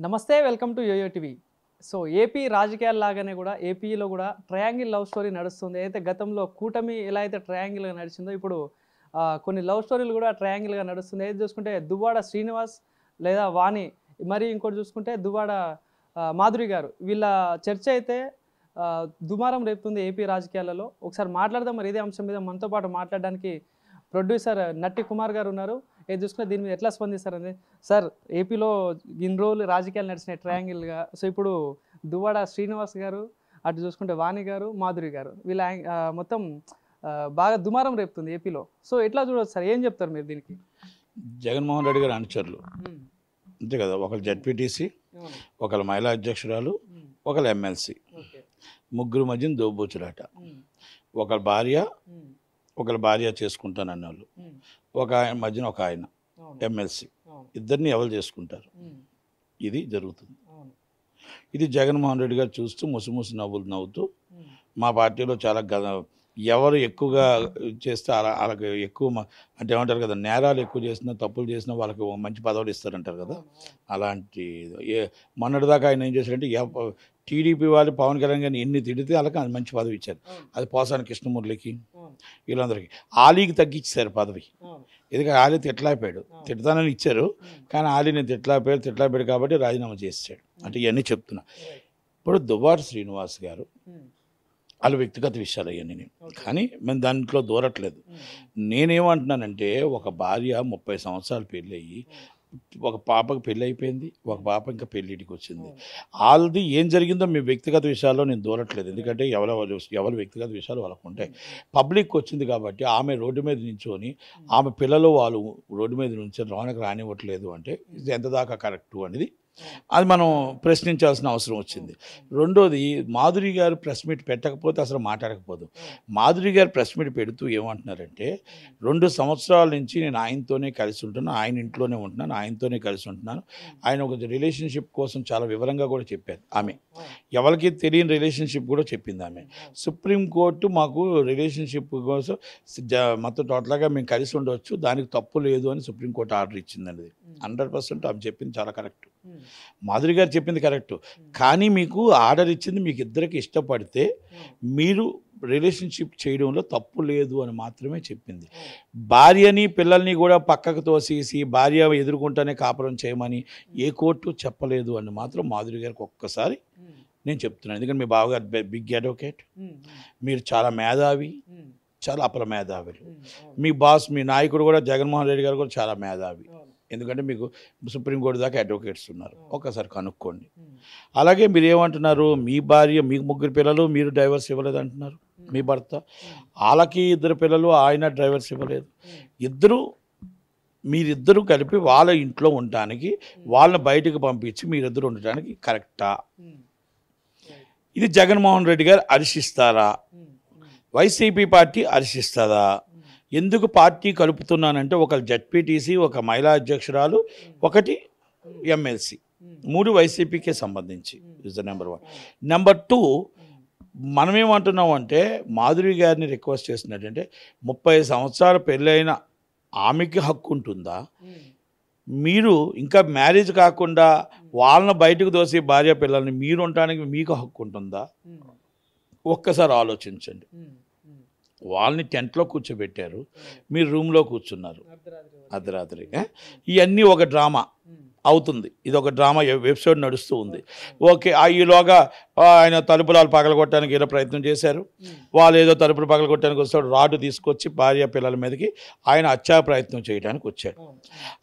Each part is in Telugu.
నమస్తే welcome to yoyo TV. So AP రాజకీయాల లాగానే కూడా ఏపీలో కూడా ట్రయాంగిల్ లవ్ స్టోరీ నడుస్తుంది. అయితే గతంలో కూటమి ఎలా అయితే ట్రయాంగిల్గా నడిచిందో ఇప్పుడు కొన్ని లవ్ స్టోరీలు కూడా ట్రయాంగిల్గా నడుస్తుంది. ఏది చూసుకుంటే దువ్వాడ శ్రీనివాస్ లేదా వాణి, మరి ఇంకోటి చూసుకుంటే దువ్వాడ మాధురి గారు, వీళ్ళ చర్చ అయితే దుమారం రేపుతుంది ఏపీ రాజకీయాలలో. ఒకసారి మాట్లాడదాం మరి ఇదే అంశం మీద. మనతో పాటు మాట్లాడడానికి ప్రొడ్యూసర్ నట్టి కుమార్ గారు ఉన్నారు. ఏది చూసుకుంటే దీని మీద ఎట్లా స్పందిస్తారని. సార్, ఏపీలో ఇన్ని రోజులు రాజకీయాలు నడిచినాయి ట్రయాంగిల్గా. సో ఇప్పుడు దువ్వాడ శ్రీనివాస్ గారు, అటు చూసుకుంటే వాణి గారు, మాధురి గారు, వీళ్ళ మొత్తం బాగా దుమారం రేపుతుంది ఏపీలో. సో ఎట్లా చూడవచ్చు సార్, ఏం చెప్తారు మీరు దీనికి? జగన్మోహన్ రెడ్డి గారు అనుచరులు అంతే కదా, ఒకరు జెడ్పీటీసీ, ఒకరు మహిళా అధ్యక్షురాలు, ఒకరు ఎమ్మెల్సీ, ముగ్గురు మధ్యన దోబూచులాట. ఒకరి భార్య చేసుకుంటానన్న వాళ్ళు, ఒక మధ్యన ఒక ఆయన ఎమ్మెల్సీ, ఇద్దరిని ఎవరు చేసుకుంటారు? ఇది జరుగుతుంది. ఇది జగన్మోహన్ రెడ్డి గారు చూస్తూ ముసుముసు నవ్వులు నవ్వుతూ, మా పార్టీలో చాలా ఎవరు ఎక్కువగా చేస్తే వాళ్ళకి ఎక్కువ అంటే ఏమంటారు కదా, నేరాలు ఎక్కువ చేసినా తప్పులు చేసినా వాళ్ళకి మంచి పదవులు ఇస్తారంటారు కదా, అలాంటి మొన్నటిదాకా ఆయన ఏం చేశారంటే టీడీపీ వాళ్ళు పవన్ కళ్యాణ్ గారిని ఎన్ని తిడితే వాళ్ళకి అది మంచి పదవి ఇచ్చారు. అది పోసాని కృష్ణమూర్తికి వీళ్ళందరికీ ఆలీకి తగ్గించారు పదవి. ఎందుకంటే ఆలీ తిట్లాయిపోయాడు, తిడతానని ఇచ్చారు కానీ ఆలీని తిట్లాయిపోయాడు కాబట్టి రాజీనామా చేసాడు. అంటే ఇవన్నీ చెప్తున్నా. ఇప్పుడు దువ్వాడ శ్రీనివాస్ గారు వాళ్ళ వ్యక్తిగత విషయాలు అవన్నీ నేను, కానీ మేము దాంట్లో దూరట్లేదు. నేనేమంటున్నానంటే, ఒక భార్య 30 సంవత్సరాలు పెళ్ళి అయ్యి ఒక పాపకు పెళ్ళి అయిపోయింది, ఒక పాప ఇంకా పెళ్ళిటికి వచ్చింది. వాళ్ళది ఏం జరిగిందో మీ వ్యక్తిగత విషయాల్లో నేను దూరట్లేదు. ఎందుకంటే ఎవరి వ్యక్తిగత విషయాలు వాళ్ళకు ఉంటాయి. పబ్లిక్ వచ్చింది కాబట్టి ఆమె రోడ్డు మీద నించొని ఆమె పిల్లలు వాళ్ళు రోడ్డు మీద నుంచి లోనకు రానివ్వట్లేదు అంటే ఇది ఎంత దాకా కరెక్టు అనేది అది మనం ప్రశ్నించాల్సిన అవసరం వచ్చింది. రెండోది, మాధురి గారు ప్రెస్ మీట్ పెట్టకపోతే అసలు మాట్లాడకపోదు. మాధురి గారు ప్రెస్ మీట్ పెడుతూ ఏమంటున్నారంటే, 2 సంవత్సరాల నుంచి నేను ఆయనతోనే కలిసి ఉంటున్నాను, ఆయన ఇంట్లోనే ఉంటున్నాను, ఆయనతోనే కలిసి ఉంటున్నాను. ఆయన ఒక రిలేషన్షిప్ కోసం చాలా వివరంగా కూడా చెప్పారు. ఆమె ఎవరికి తెలియని రిలేషన్షిప్ కూడా చెప్పింది ఆమె. సుప్రీంకోర్టు మాకు రిలేషన్షిప్ కోసం మొత్తం టోటల్గా మేము కలిసి ఉండవచ్చు, దానికి తప్పు లేదు అని సుప్రీంకోర్టు ఆర్డర్ ఇచ్చిందండి. 100% ఆమె చెప్పింది చాలా కరెక్ట్. మాధురి గారు చెప్పింది కరెక్టు. కానీ మీకు ఆర్డర్ ఇచ్చింది మీకు ఇద్దరికి ఇష్టపడితే మీరు రిలేషన్షిప్ చేయడంలో తప్పు లేదు అని మాత్రమే చెప్పింది. భార్యని పిల్లల్ని కూడా పక్కకు తోసేసి భార్య ఎదుర్కొంటానే కాపురం చేయమని ఏ కోర్టు చెప్పలేదు అని మాత్రం మాధురి గారికి ఒక్కసారి నేను చెప్తున్నాను. ఎందుకంటే మీ బావగారు బిగ్ అడ్వకేట్, మీరు చాలా మేధావి, చాలా అపర మేధావులు. మీ బాస్, మీ నాయకుడు కూడా జగన్మోహన్ రెడ్డి గారు కూడా చాలా మేధావి. ఎందుకంటే మీకు సుప్రీంకోర్టు దాకా అడ్వకేట్స్ ఉన్నారు, ఒక్కసారి కనుక్కోండి. అలాగే మీరు ఏమంటున్నారు, మీ భార్య, మీకు 3 పిల్లలు, మీరు డైవర్స్ ఇవ్వలేదు అంటున్నారు. మీ భర్త, వాళ్ళకి 2 పిల్లలు, ఆయన డైవర్స్ ఇవ్వలేదు. మీరిద్దరూ కలిపి వాళ్ళ ఇంట్లో ఉండటానికి, వాళ్ళని బయటకు పంపించి మీరిద్దరు ఉండటానికి కరెక్టా? ఇది జగన్మోహన్ రెడ్డి గారు హర్షిస్తారా? YCP party హర్షిస్తుందా? ఎందుకు పార్టీ కలుపుతున్నానంటే, ఒకరు జెడ్పీటీసీ, ఒక మహిళా అధ్యక్షురాలు, ఒకటి ఎమ్మెల్సీ, 3 వైసీపీకే సంబంధించి. Is the number 1. నెంబర్ 2, మనమేమంటున్నాం అంటే, మాధురి గారిని రిక్వెస్ట్ చేస్తున్నట్టంటే, 30 సంవత్సరాలు పెళ్ళైన ఆమెకి హక్కు ఉంటుందా? మీరు ఇంకా మ్యారేజ్ కాకుండా వాళ్ళని బయటకు దోసి భార్య పిల్లల్ని మీరు ఉండటానికి మీకు హక్కు ఉంటుందా? ఒక్కసారి ఆలోచించండి. వాళ్ళని టెంట్లో కూర్చోబెట్టారు, మీరు రూమ్లో కూర్చున్నారు అర్ధరాత్రి. ఇవన్నీ ఒక డ్రామా అవుతుంది. ఇది ఒక డ్రామా ఎపిసోడ్ నడుస్తూ ఉంది. ఓకే, ఈలోగా ఆయన తలుపులు పగలగొట్టడానికి ఏదో ప్రయత్నం చేశారు. వాళ్ళు ఏదో తలుపులు పగలగొట్టడానికి వస్తాడు, రాడ్డు తీసుకొచ్చి భార్య పిల్లల మీదకి ఆయన హత్యా ప్రయత్నం చేయడానికి వచ్చాడు.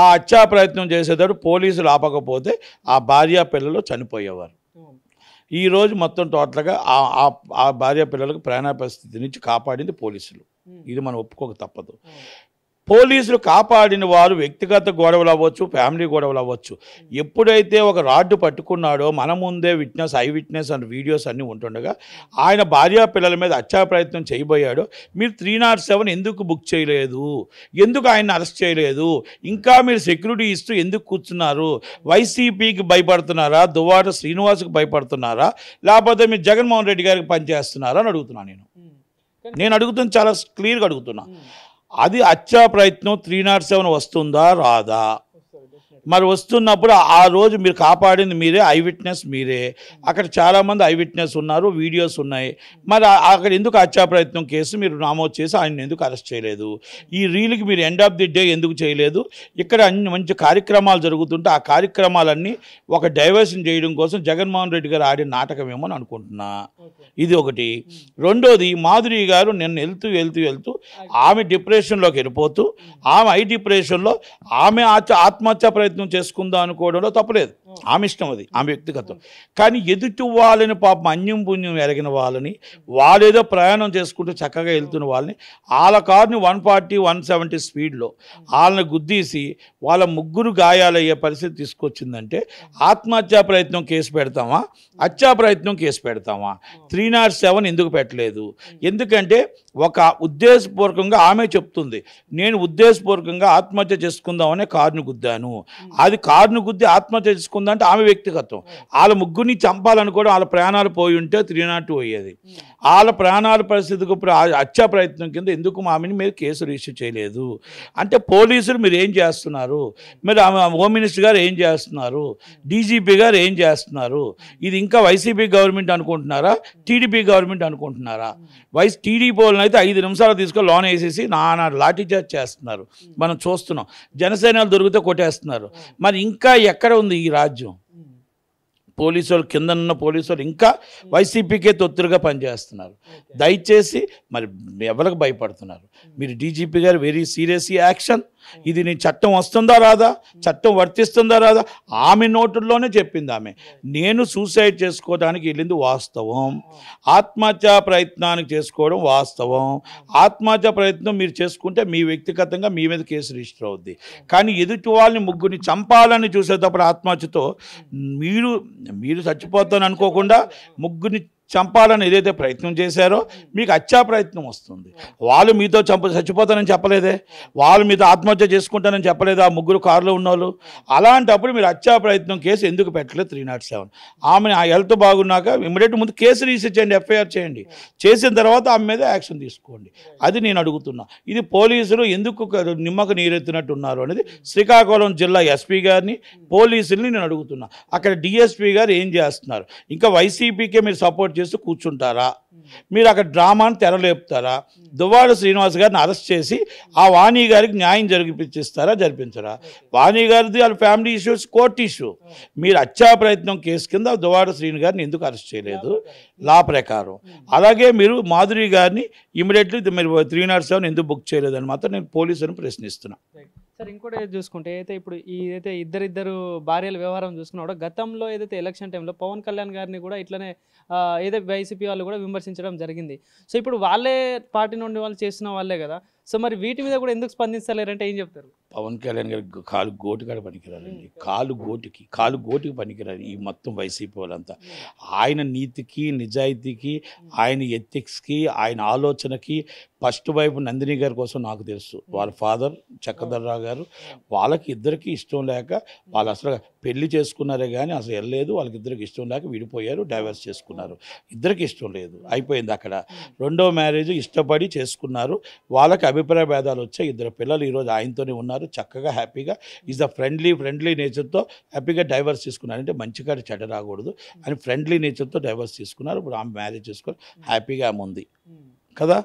ఆ హత్యా ప్రయత్నం చేసేటప్పుడు పోలీసులు ఆపకపోతే ఆ భార్య పిల్లలు చనిపోయేవారు. ఈరోజు మొత్తం టోటల్గా ఆ భార్య పిల్లలకు ప్రాణ పరిస్థితి నుంచి కాపాడింది పోలీసులు. ఇది మనం ఒప్పుకోక తప్పదు. పోలీసులు కాపాడిన వారు వ్యక్తిగత గొడవలు అవ్వచ్చు, ఫ్యామిలీ గొడవలు అవ్వచ్చు. ఎప్పుడైతే ఒక రాడ్డు పట్టుకున్నాడో మన ముందే ఐ విట్నెస్ అండ్ వీడియోస్ అన్నీ ఉంటుండగా ఆయన భార్య పిల్లల మీద హత్యా ప్రయత్నం చేయబోయాడో మీరు 307 ఎందుకు బుక్ చేయలేదు? ఎందుకు ఆయన అరెస్ట్ చేయలేదు? ఇంకా మీరు సెక్యూరిటీ ఇస్తూ ఎందుకు కూర్చున్నారు? వైసీపీకి భయపడుతున్నారా? దువ్వాడ శ్రీనివాస్కి భయపడుతున్నారా? లేకపోతే మీరు జగన్మోహన్ రెడ్డి గారికి పనిచేస్తున్నారా అని అడుగుతున్నాను. నేను అడుగుతున్నా, చాలా క్లియర్గా అడుగుతున్నా. అది హత్యా ప్రయత్నం 307 వస్తుందా రాదా? మరి వస్తున్నప్పుడు ఆ రోజు మీరు కాపాడింది మీరే, ఐ విట్నెస్ మీరే. అక్కడ చాలామంది ఐ విట్నెస్ ఉన్నారు, వీడియోస్ ఉన్నాయి. మరి అక్కడ ఎందుకు హత్యా ప్రయత్నం కేసు మీరు నమోదు చేసి ఆయన ఎందుకు అరెస్ట్ చేయలేదు? ఈ రీల్కి మీరు ఎండ్ ఆఫ్ ది డే ఎందుకు చేయలేదు? ఇక్కడ అన్ని మంచి కార్యక్రమాలు జరుగుతుంటే ఆ కార్యక్రమాలన్నీ ఒక డైవర్షన్ చేయడం కోసం జగన్మోహన్ రెడ్డి గారు ఆడిన నాటకమేమో అని అనుకుంటున్నా. ఇది ఒకటి. రెండోది, మాధురి గారు నిన్న వెళ్తూ ఆమె డిప్రెషన్లోకి వెళ్ళిపోతూ, ఆమె డిప్రెషన్లో ఆమె ఆత్మహత్యా ప్రయత్నం చేసుకుందాం అనుకోవడంలో తప్పలేదు, ఆమె ఇష్టం, అది ఆమె వ్యక్తిగతం. కానీ ఎదుటి వాళ్ళని పాపం అన్యం పుణ్యం ఎరగిన వాళ్ళని, వాళ్ళేదో ప్రయాణం చేసుకుంటూ చక్కగా వెళ్తున్న వాళ్ళని, వాళ్ళ కారుని 140, 170 స్పీడ్లో వాళ్ళని గుద్దీసి వాళ్ళ ముగ్గురు గాయాలయ్యే పరిస్థితి తీసుకొచ్చిందంటే ఆత్మహత్యా ప్రయత్నం కేసు పెడతామా, హత్యా ప్రయత్నం కేసు పెడతామా? 307 ఎందుకు పెట్టలేదు? ఎందుకంటే ఒక ఉద్దేశపూర్వకంగా ఆమె చెప్తుంది, నేను ఉద్దేశపూర్వకంగా ఆత్మహత్య చేసుకుందామనే కారును గుద్దాను. అది కారును గుద్ది ఆత్మహత్య చేసుకుందంటే ఆమె వ్యక్తిగతం. వాళ్ళ ముగ్గురిని చంపాలనుకోవడం, వాళ్ళ ప్రాణాలు పోయి ఉంటే 302 అయ్యేది. వాళ్ళ ప్రాణాల పరిస్థితికి హత్యా ప్రయత్నం కింద ఎందుకు ఆమెని మీరు కేసు రిజిస్టర్ చేయలేదు? అంటే పోలీసులు మీరు ఏం చేస్తున్నారు? మీరు హోమ్ మినిస్టర్ గారు ఏం చేస్తున్నారు? డీజీపీ గారు ఏం చేస్తున్నారు? ఇది ఇంకా వైసీపీ గవర్నమెంట్ అనుకుంటున్నారా, టీడీపీ గవర్నమెంట్ అనుకుంటున్నారా? టీడీపీ వాళ్ళని అయితే 5 నిమిషాలు తీసుకొని లోన్ వేసేసి నానా లాఠీ చార్జ్ చేస్తున్నారు, మనం చూస్తున్నాం. జనసేనలు దొరికితే కొట్టేస్తున్నారు. మరి ఇంకా ఎక్కడ ఉంది ఈ రాజ్యం? పోలీసు వాళ్ళు, కింద ఉన్న పోలీసు వాళ్ళు ఇంకా వైసీపీకే తొత్తులుగా పనిచేస్తున్నారు. దయచేసి మరి ఎవరికి భయపడుతున్నారు? మీరు డీజీపీ గారు వెరీ సీరియస్ యాక్షన్. ఇది నీ చట్టం వస్తుందా రాదా, చట్టం వర్తిస్తుందా రాదా? ఆమె నోటుల్లోనే చెప్పింది ఆమె, నేను సూసైడ్ చేసుకోవడానికి వెళ్ళింది వాస్తవం, ఆత్మహత్యా ప్రయత్నానికి చేసుకోవడం వాస్తవం. ఆత్మహత్యా ప్రయత్నం మీరు చేసుకుంటే మీ వ్యక్తిగతంగా మీ మీద కేసు రిజిస్టర్ అవుద్ది. కానీ ఎదుటి వాళ్ళని ముగ్గురిని చంపాలని చూసేటప్పుడు ఆత్మహత్యతో మీరు చచ్చిపోతాను అనుకోకుండా ముగ్గురిని చంపాలని ఏదైతే ప్రయత్నం చేశారో మీకు హత్యా ప్రయత్నం వస్తుంది. వాళ్ళు మీతో చచ్చిపోతానని చెప్పలేదే, వాళ్ళు మీతో ఆత్మహత్య చేసుకుంటానని చెప్పలేదు ఆ ముగ్గురు కారులో ఉన్నోళ్ళు. అలాంటప్పుడు మీరు హత్యా ప్రయత్నం కేసు ఎందుకు పెట్టలేదు? 307. ఆమె ఆ హెల్త్ బాగున్నాక ఇమ్మీడియట్ ముందు కేసు రిజిస్టర్ చేయండి, ఎఫ్ఐఆర్ చేయండి. చేసిన తర్వాత ఆమె మీద యాక్షన్ తీసుకోండి. అది నేను అడుగుతున్నా. ఇది పోలీసులు ఎందుకు నిమ్మకు నీరెత్తినట్టు ఉన్నారు అనేది శ్రీకాకుళం జిల్లా ఎస్పీ గారిని, పోలీసుల్ని నేను అడుగుతున్నా. అక్కడ డిఎస్పీ గారు ఏం చేస్తున్నారు? ఇంకా వైసీపీకే మీరు సపోర్ట్ చేస్తూ కూర్చుంటారా? మీరు అక్కడ డ్రామాను తెరలేపుతారా? దువ్వాడ శ్రీనివాస్ గారిని అరెస్ట్ చేసి ఆ వాణి గారికి న్యాయం జరిపించరా? వాణి గారిది వాళ్ళ ఫ్యామిలీ ఇష్యూస్, కోర్టు ఇష్యూ. మీరు హత్యా ప్రయత్నం కేసు కింద దువ్వాడ శ్రీని గారిని ఎందుకు అరెస్ట్ చేయలేదు లా ప్రకారం? అలాగే మీరు మాధురి గారిని ఇమీడియట్లీ మీరు 307 ఎందుకు బుక్ చేయలేదని మాత్రం నేను పోలీసులను ప్రశ్నిస్తున్నాను. సార్, ఇంకోటి చూసుకుంటే అయితే ఇప్పుడు ఏదైతే ఇద్దరు భార్యల వ్యవహారం చూసుకున్నా గతంలో ఏదైతే ఎలక్షన్ టైంలో పవన్ కళ్యాణ్ గారిని కూడా ఇట్లనే ఏదైతే వైసీపీ వాళ్ళు కూడా విమర్శించడం జరిగింది. సో ఇప్పుడు వాళ్ళే పార్టీ నుండి వాళ్ళు చేస్తున్న వాళ్ళే కదా. సో మరి వీటి మీద కూడా ఎందుకు స్పందిస్తలేరంటే ఏం చెప్తారు? పవన్ కళ్యాణ్ గారి కాలు గోటికాడ పనికిరాలండి, కాలు గోటికి పనికిరాలి ఈ మొత్తం వైసీపీ వాళ్ళంతా. ఆయన నీతికి, నిజాయితీకి, ఆయన ఎథిక్స్కి, ఆయన ఆలోచనకి ఫస్ట్ వైపు నందిని గారి కోసం నాకు తెలుసు. వాళ్ళ ఫాదర్ చక్రధర్రావు గారు, వాళ్ళకి ఇద్దరికి ఇష్టం లేక వాళ్ళు అసలు పెళ్లి చేసుకున్నారే కానీ అసలు వెళ్ళలేదు. వాళ్ళకి ఇద్దరికి ఇష్టం లేక విడిపోయారు, డైవర్స్ చేసుకున్నారు. ఇద్దరికి ఇష్టం లేదు, అయిపోయింది అక్కడ. రెండో మ్యారేజ్ ఇష్టపడి చేసుకున్నారు. వాళ్ళకి అభిప్రాయ భేదాలు వచ్చాయి. ఇద్దరు పిల్లలు ఈరోజు ఆయనతోనే ఉన్నారు, చక్కగా హ్యాపీగా. ఈజ్ ద ఫ్రెండ్లీ నేచర్తో హ్యాపీగా డైవర్స్ తీసుకున్నారు. అంటే మంచిగా చెడ్డ రాకూడదు అని ఫ్రెండ్లీ నేచర్తో డైవర్స్ తీసుకున్నారు. ఇప్పుడు ఆమె మ్యారేజ్ చేసుకొని హ్యాపీగా ఆమె ఉంది కదా.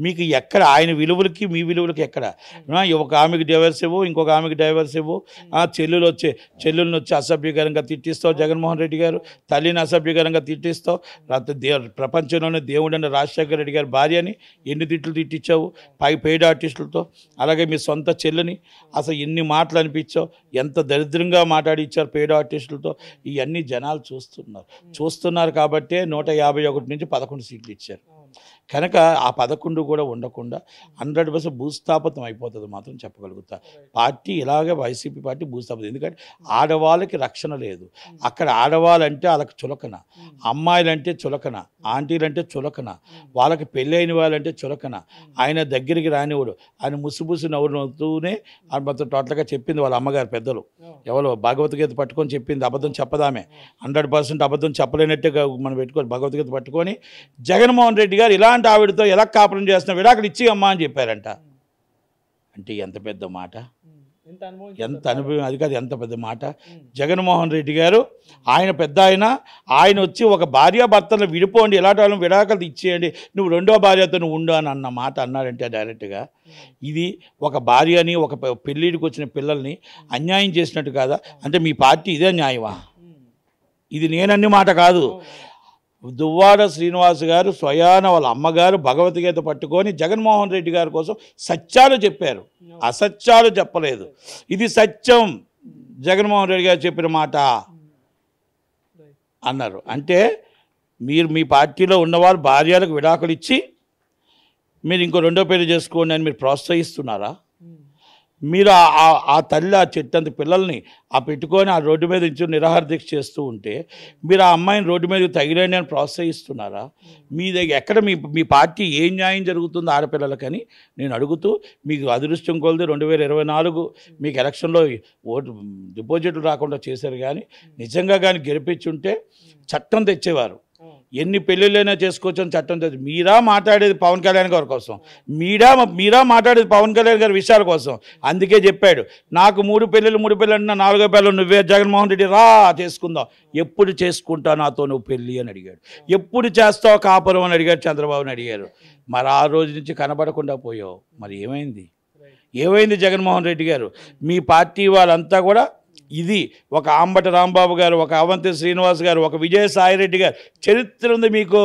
మీకు ఎక్కడ ఆయన విలువలకి మీ విలువలకి ఎక్కడ? ఒక ఆమెకి డైవర్స్ ఇవ్వు, ఇంకొక ఆమెకి డైవర్స్ ఇవ్వు. చెల్లెలను వచ్చి అసభ్యకరంగా తిట్టిస్తావు జగన్మోహన్ రెడ్డి గారు, తల్లిని అసభ్యకరంగా తిట్టిస్తావు. ప్రపంచంలోనే దేవుడైన రాజశేఖర రెడ్డి గారి భార్యని ఎన్ని తిట్లు తిట్టించావు పెయిడ్ ఆర్టిస్టులతో. అలాగే మీ సొంత చెల్లిని అసలు ఎన్ని మాటలు అనిపించావు, ఎంత దరిద్రంగా మాట్లాడిచ్చారు పెయిడ్ ఆర్టిస్టులతో. ఇవన్నీ జనాలు చూస్తున్నారు కాబట్టే 151 నుంచి 11 సీట్లు ఇచ్చారు. కనుక ఆ 11 కూడా ఉండకుండా 100% భూస్థాపితం అయిపోతుంది మాత్రం చెప్పగలుగుతా. పార్టీ ఇలాగే వైసీపీ పార్టీ భూస్థాపితం. ఎందుకంటే ఆడవాళ్ళకి రక్షణ లేదు అక్కడ. ఆడవాళ్ళంటే వాళ్ళకి చులకన, అమ్మాయిలంటే చులకన, ఆంటీలంటే చులకన, వాళ్ళకి పెళ్ళి అయిన వాళ్ళంటే చులకన. ఆయన దగ్గరికి రానివాడు. ఆయన ముసుముసు నవ్వుతూనే మొత్తం టోటల్గా చెప్పింది వాళ్ళ అమ్మగారు పెద్దలు. ఎవరో భగవద్గీత పట్టుకొని చెప్పింది, అబద్ధం చెప్పదామే. 100% అబద్ధం చెప్పలేనట్టే మనం పెట్టుకొని భగవద్గీత పట్టుకొని జగన్మోహన్ రెడ్డి గారు ఇలాంటి ఆవిడతో ఎలా కాపురం చేస్తున్నా విడాకులు ఇచ్చి అమ్మా అని చెప్పారంట. అంటే ఎంత పెద్ద మాట. ఎంత అనుభవం, అది కాదు ఎంత పెద్ద మాట. జగన్మోహన్ రెడ్డి గారు ఆయన పెద్ద ఆయన వచ్చి ఒక భార్యాభర్తలు విడిపోండి, ఎలాంటి వాళ్ళని విడాకులు ఇచ్చేయండి, నువ్వు రెండో భార్యతో నువ్వు ఉండు అని అన్న మాట అన్నాడంటే డైరెక్ట్గా ఇది ఒక భార్యని ఒక పెళ్ళిడికి వచ్చిన పిల్లల్ని అన్యాయం చేసినట్టు కాదా? అంటే మీ పార్టీ ఇదే న్యాయమా? ఇది నేనన్ని మాట కాదు. దువ్వాడ శ్రీనివాస్ గారు స్వయాన వాళ్ళ అమ్మగారు భగవద్గీత పట్టుకొని జగన్మోహన్ రెడ్డి గారి కోసం సత్యాలు చెప్పారు, అసత్యాలు చెప్పలేదు. ఇది సత్యం, జగన్మోహన్ రెడ్డి గారు చెప్పిన మాట అన్నారు. అంటే మీరు మీ పార్టీలో ఉన్నవారు భార్యలకు విడాకులు ఇచ్చి మీరు ఇంకో రెండో పెళ్లి చేసుకోండి అని మీరు ప్రోత్సహిస్తున్నారా? మీరు ఆ తల్లి ఆ చెట్టంత పిల్లల్ని పెట్టుకొని ఆ రోడ్డు మీద నుంచి నిరాహార దీక్ష చేస్తూ ఉంటే మీరు ఆ అమ్మాయిని రోడ్డు మీద తగిలేండి అని ప్రోత్సహిస్తున్నారా? మీ దగ్గర ఎక్కడ మీ పార్టీ ఏం న్యాయం జరుగుతుందో ఆడపిల్లలకని నేను అడుగుతూ, మీకు అదృష్టం కొలది 2024 మీకు ఎలక్షన్లో ఓటు డిపాజిట్లు రాకుండా చేశారు. కానీ నిజంగా కానీ గెలిపించుంటే చట్టం తెచ్చేవారు. ఎన్ని పెళ్ళిళ్ళైనా చేసుకోవచ్చు అని చట్టం తెచ్చు. మీరా మాట్లాడేది పవన్ కళ్యాణ్ గారి కోసం, మీరా మాట్లాడేది పవన్ కళ్యాణ్ గారి విషయాల కోసం. అందుకే చెప్పాడు, నాకు 3 పెళ్ళిళ్ళు అన్నా 4వ పెళ్ళి నువ్వే జగన్మోహన్ రెడ్డి రా చేసుకుందాం. ఎప్పుడు చేసుకుంటావు నాతో నువ్వు పెళ్ళి అని అడిగాడు. ఎప్పుడు చేస్తావు కాపురం అని అడిగాడు, చంద్రబాబుని అడిగారు. మరి ఆ రోజు నుంచి కనబడకుండా పోయావు. మరి ఏమైంది జగన్మోహన్ రెడ్డి గారు? మీ పార్టీ వాళ్ళంతా కూడా ఇది ఒక అంబటి రాంబాబు గారు, ఒక అవంతి శ్రీనివాస్ గారు, ఒక విజయసాయిరెడ్డి గారు చరిత్ర ఉంది మీకు.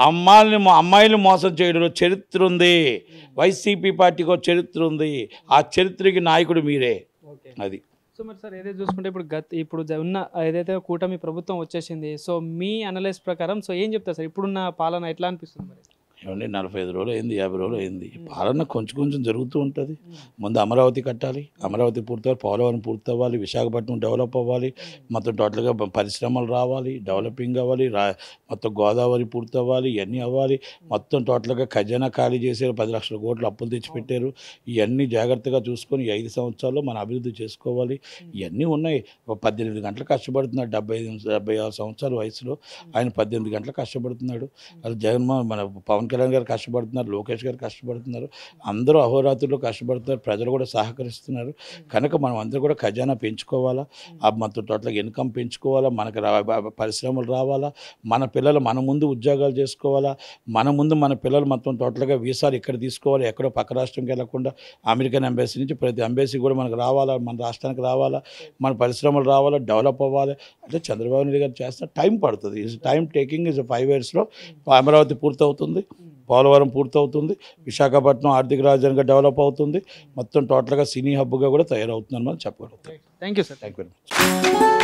అమ్మాయిల్ని మోసం చేయడంలో చరిత్ర ఉంది. వైసీపీ పార్టీకి ఒక చరిత్ర ఉంది. ఆ చరిత్రకి నాయకుడు మీరే. అది. సో మరి సార్ ఏదైతే చూసుకుంటే ఇప్పుడు ఉన్న ఏదైతే కూటమి ప్రభుత్వం వచ్చేసింది, సో మీ అనలైజ్ ప్రకారం సో ఏం చెప్తారు సార్? ఇప్పుడున్న పాలన ఎట్లా అనిపిస్తుంది మరి? ఏమండి 45 రోజులు అయింది, 50 రోజులు అయింది. పాలన కొంచెం జరుగుతూ ఉంటుంది. ముందు అమరావతి కట్టాలి, అమరావతి పూర్తవ్వాలి, పోలవరం పూర్తవ్వాలి, విశాఖపట్నం డెవలప్ అవ్వాలి, మొత్తం టోటల్గా పరిశ్రమలు రావాలి, డెవలపింగ్ అవ్వాలి, మొత్తం గోదావరి పూర్తవ్వాలి, ఇవన్నీ అవ్వాలి. మొత్తం టోటల్గా ఖజానా ఖాళీ చేశారు, 10 లక్షల కోట్లు అప్పులు తెచ్చిపెట్టారు. ఇవన్నీ జాగ్రత్తగా చూసుకొని 5 సంవత్సరాల్లో మనం అభివృద్ధి చేసుకోవాలి. ఇవన్నీ ఉన్నాయి. 18 గంటలు కష్టపడుతున్నాడు, 76 సంవత్సరాల వయసులో ఆయన 18 గంటలు కష్టపడుతున్నాడు. అది జగన్మోహన్ మన పవన్ కళ్యాణ్ గారు కష్టపడుతున్నారు, లోకేష్ గారు కష్టపడుతున్నారు, అందరూ అహోరాత్రులు కష్టపడుతున్నారు, ప్రజలు కూడా సహకరిస్తున్నారు. కనుక మనం అందరూ కూడా ఖజానా పెంచుకోవాలా, మొత్తం టోటల్గా ఇన్కమ్ పెంచుకోవాలా, మనకు పరిశ్రమలు రావాలా, మన పిల్లలు మన ముందు ఉద్యోగాలు చేసుకోవాలా, మన పిల్లలు మొత్తం టోటల్గా వీసాలు ఇక్కడ తీసుకోవాలి, ఎక్కడో పక్క రాష్ట్రంకి వెళ్ళకుండా అమెరికన్ ఎంబసీ నుంచి ప్రతి ఎంబసీ కూడా మనకు రావాలా, మన రాష్ట్రానికి రావాలా, మన పరిశ్రమలు రావాలా, డెవలప్ అవ్వాలి. అంటే చంద్రబాబు నాయుడు గారు చేస్తే టైం పడుతుంది. టైం టేకింగ్ 5 yearsలో అమరావతి పూర్తవుతుంది, పోలవరం పూర్తవుతుంది, విశాఖపట్నం ఆర్థిక రాజధానిగా డెవలప్ అవుతుంది, మొత్తం టోటల్గా సినీ హబ్గా కూడా తయారవుతుందని మనం చెప్పగలుగుతాం. Thank you sir. Thank you very much.